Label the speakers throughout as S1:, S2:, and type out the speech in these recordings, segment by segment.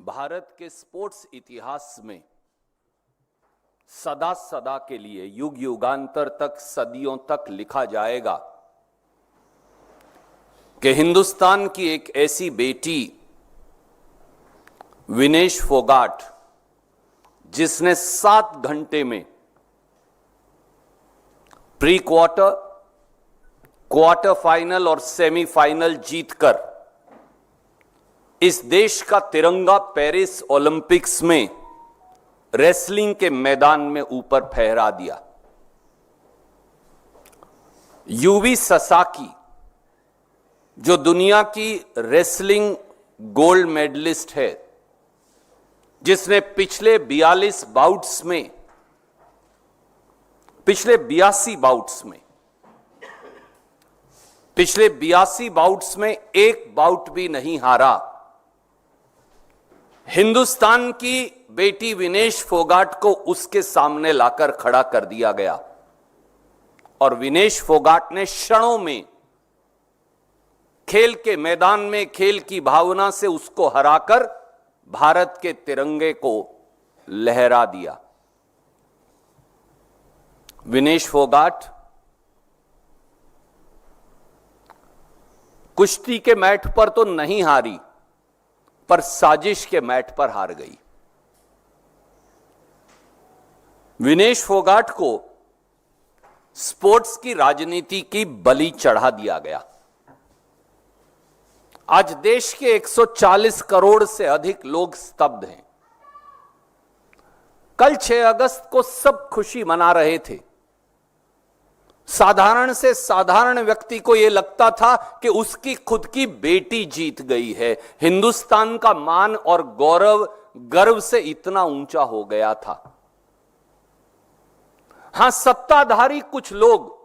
S1: भारत के स्पोर्ट्स इतिहास में सदा सदा के लिए, युग युगांतर तक, सदियों तक लिखा जाएगा कि हिंदुस्तान की एक ऐसी बेटी विनेश फोगाट, जिसने 7 घंटे में प्री क्वार्टर, क्वार्टर फाइनल और सेमीफाइनल जीतकर इस देश का तिरंगा पेरिस ओलंपिक्स में रेसलिंग के मैदान में ऊपर फहरा दिया। यूवी ससाकी, जो दुनिया की रेसलिंग गोल्ड मेडलिस्ट है, जिसने पिछले 82 बाउट्स में, पिछले 82 बाउट्स में एक बाउट भी नहीं हारा, हिंदुस्तान की बेटी विनेश फोगाट को उसके सामने लाकर खड़ा कर दिया गया और विनेश फोगाट ने क्षणों में खेल के मैदान में, खेल की भावना से उसको हराकर भारत के तिरंगे को लहरा दिया। विनेश फोगाट कुश्ती के मैट पर तो नहीं हारी, पर साजिश के मैट पर हार गई। विनेश फोगाट को स्पोर्ट्स की राजनीति की बलि चढ़ा दिया गया। आज देश के 140 करोड़ से अधिक लोग स्तब्ध हैं। कल 6 अगस्त को सब खुशी मना रहे थे। साधारण से साधारण व्यक्ति को यह लगता था कि उसकी खुद की बेटी जीत गई है। हिंदुस्तान का मान और गौरव गर्व से इतना ऊंचा हो गया था। हां, सत्ताधारी कुछ लोग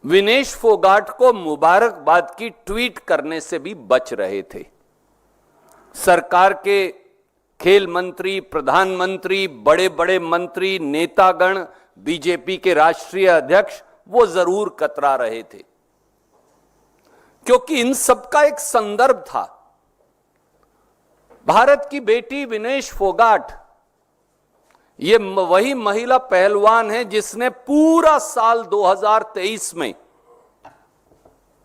S1: विनेश फोगाट को मुबारकबाद की ट्वीट करने से भी बच रहे थे। सरकार के खेल मंत्री, प्रधानमंत्री, बड़े बड़े मंत्री, नेतागण, बीजेपी के राष्ट्रीय अध्यक्ष, वो जरूर कतरा रहे थे, क्योंकि इन सबका एक संदर्भ था। भारत की बेटी विनेश फोगाट ये वही महिला पहलवान है जिसने पूरा साल 2023 में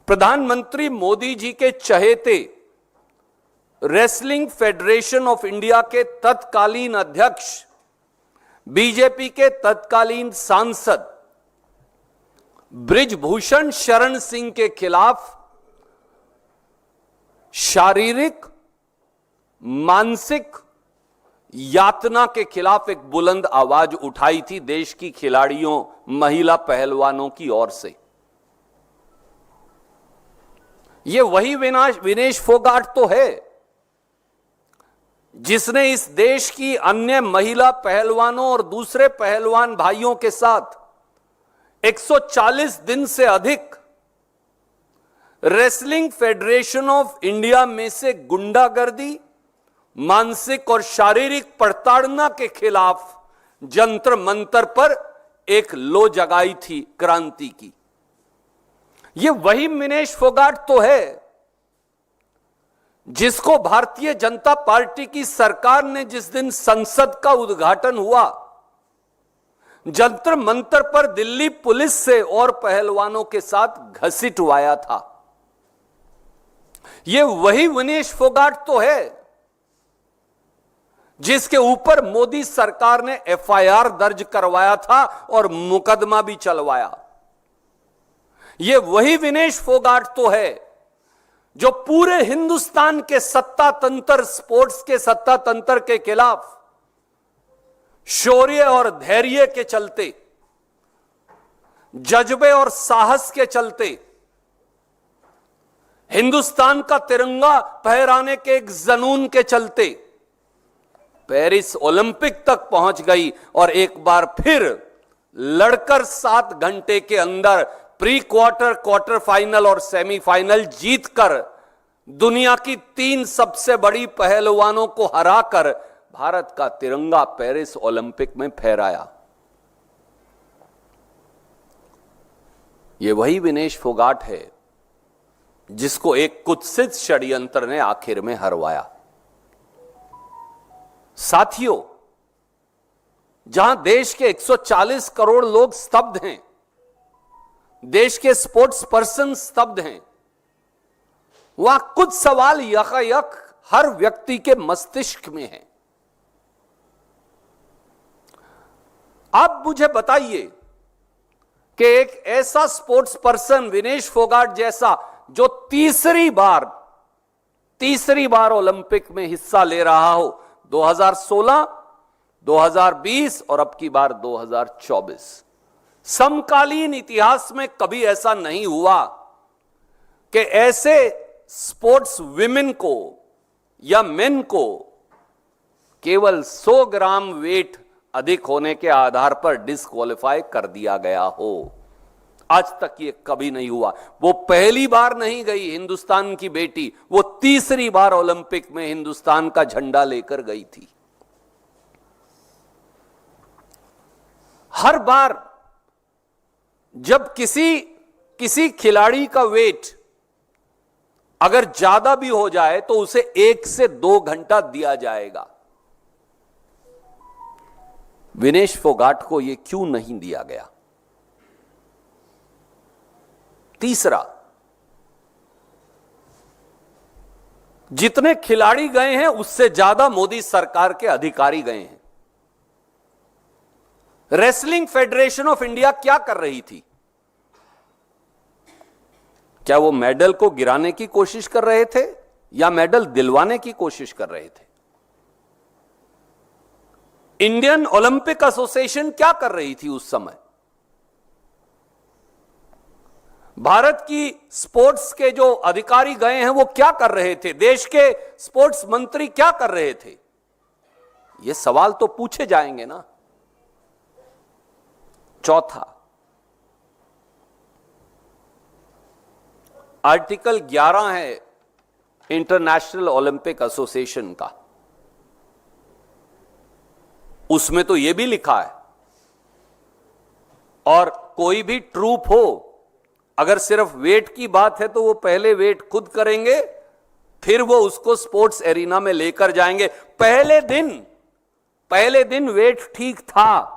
S1: प्रधानमंत्री मोदी जी के चहेते रेसलिंग फेडरेशन ऑफ इंडिया के तत्कालीन अध्यक्ष, बीजेपी के तत्कालीन सांसद बृजभूषण शरण सिंह के खिलाफ शारीरिक, मानसिक यातना के खिलाफ एक बुलंद आवाज उठाई थी देश की खिलाड़ियों, महिला पहलवानों की ओर से। यह वही विनेश फोगाट तो है जिसने इस देश की अन्य महिला पहलवानों और दूसरे पहलवान भाइयों के साथ 140 दिन से अधिक रेसलिंग फेडरेशन ऑफ इंडिया में से गुंडागर्दी, मानसिक और शारीरिक प्रताड़ना के खिलाफ जंतर मंतर पर एक लो जगाई थी, क्रांति की। यह वही विनेश फोगाट तो है जिसको भारतीय जनता पार्टी की सरकार ने जिस दिन संसद का उद्घाटन हुआ, जंतर मंतर पर दिल्ली पुलिस से और पहलवानों के साथ घसीटवाया था। यह वही विनेश फोगाट तो है जिसके ऊपर मोदी सरकार ने एफआईआर दर्ज करवाया था और मुकदमा भी चलवाया। यह वही विनेश फोगाट तो है जो पूरे हिंदुस्तान के सत्ता तंत्र, स्पोर्ट्स के सत्ता तंत्र के खिलाफ शौर्य और धैर्य के चलते, जज्बे और साहस के चलते, हिंदुस्तान का तिरंगा फहराने के एक जुनून के चलते पेरिस ओलंपिक तक पहुंच गई और एक बार फिर लड़कर 7 घंटे के अंदर प्री क्वार्टर, क्वार्टर फाइनल और सेमीफाइनल जीतकर दुनिया की 3 सबसे बड़ी पहलवानों को हराकर भारत का तिरंगा पेरिस ओलंपिक में फहराया। यह वही विनेश फोगाट है जिसको एक कुत्सित षड्यंत्र ने आखिर में हरवाया। साथियों, जहां देश के 140 करोड़ लोग स्तब्ध हैं, देश के स्पोर्ट्स पर्सन स्तब्ध हैं, वहां कुछ सवाल यकायक हर व्यक्ति के मस्तिष्क में है। आप मुझे बताइए कि एक ऐसा स्पोर्ट्स पर्सन विनेश फोगाट जैसा, जो तीसरी बार ओलंपिक में हिस्सा ले रहा हो, 2016, 2020 और अब की बार 2024, समकालीन इतिहास में कभी ऐसा नहीं हुआ कि ऐसे स्पोर्ट्स विमेन को या मेन को केवल 100 ग्राम वेट अधिक होने के आधार पर डिस्क्वालीफाई कर दिया गया हो। आज तक ये कभी नहीं हुआ। वो पहली बार नहीं गई हिंदुस्तान की बेटी, वो तीसरी बार ओलंपिक में हिंदुस्तान का झंडा लेकर गई थी। हर बार जब किसी खिलाड़ी का वेट अगर ज्यादा भी हो जाए तो उसे 1 से 2 घंटा दिया जाएगा। विनेश फोगाट को यह क्यों नहीं दिया गया? तीसरा, जितने खिलाड़ी गए हैं उससे ज्यादा मोदी सरकार के अधिकारी गए हैं। रेसलिंग फेडरेशन ऑफ इंडिया क्या कर रही थी? क्या वो मेडल को गिराने की कोशिश कर रहे थे या मेडल दिलवाने की कोशिश कर रहे थे? इंडियन ओलंपिक एसोसिएशन क्या कर रही थी उस समय? भारत की स्पोर्ट्स के जो अधिकारी गए हैं वो क्या कर रहे थे? देश के स्पोर्ट्स मंत्री क्या कर रहे थे? ये सवाल तो पूछे जाएंगे ना। चौथा, आर्टिकल 11 है इंटरनेशनल ओलंपिक एसोसिएशन का, उसमें तो यह भी लिखा है, और कोई भी ट्रूप हो, अगर सिर्फ वेट की बात है तो वो पहले वेट खुद करेंगे, फिर वो उसको स्पोर्ट्स एरिना में लेकर जाएंगे। पहले दिन वेट ठीक था।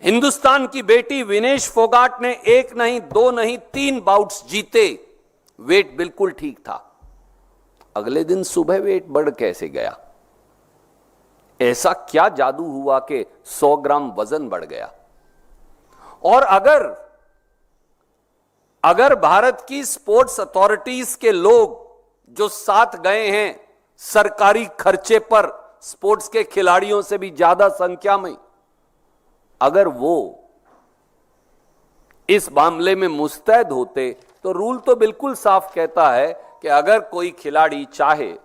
S1: हिंदुस्तान की बेटी विनेश फोगाट ने 1 नहीं 2 नहीं 3 बाउट्स जीते, वेट बिल्कुल ठीक था। अगले दिन सुबह वेट बढ़ कैसे गया? ऐसा क्या जादू हुआ कि 100 ग्राम वजन बढ़ गया? और अगर भारत की स्पोर्ट्स अथॉरिटीज के लोग जो साथ गए हैं सरकारी खर्चे पर, स्पोर्ट्स के खिलाड़ियों से भी ज्यादा संख्या में, अगर वो इस मामले में मुस्तैद होते तो रूल तो बिल्कुल साफ कहता है कि अगर कोई खिलाड़ी चाहे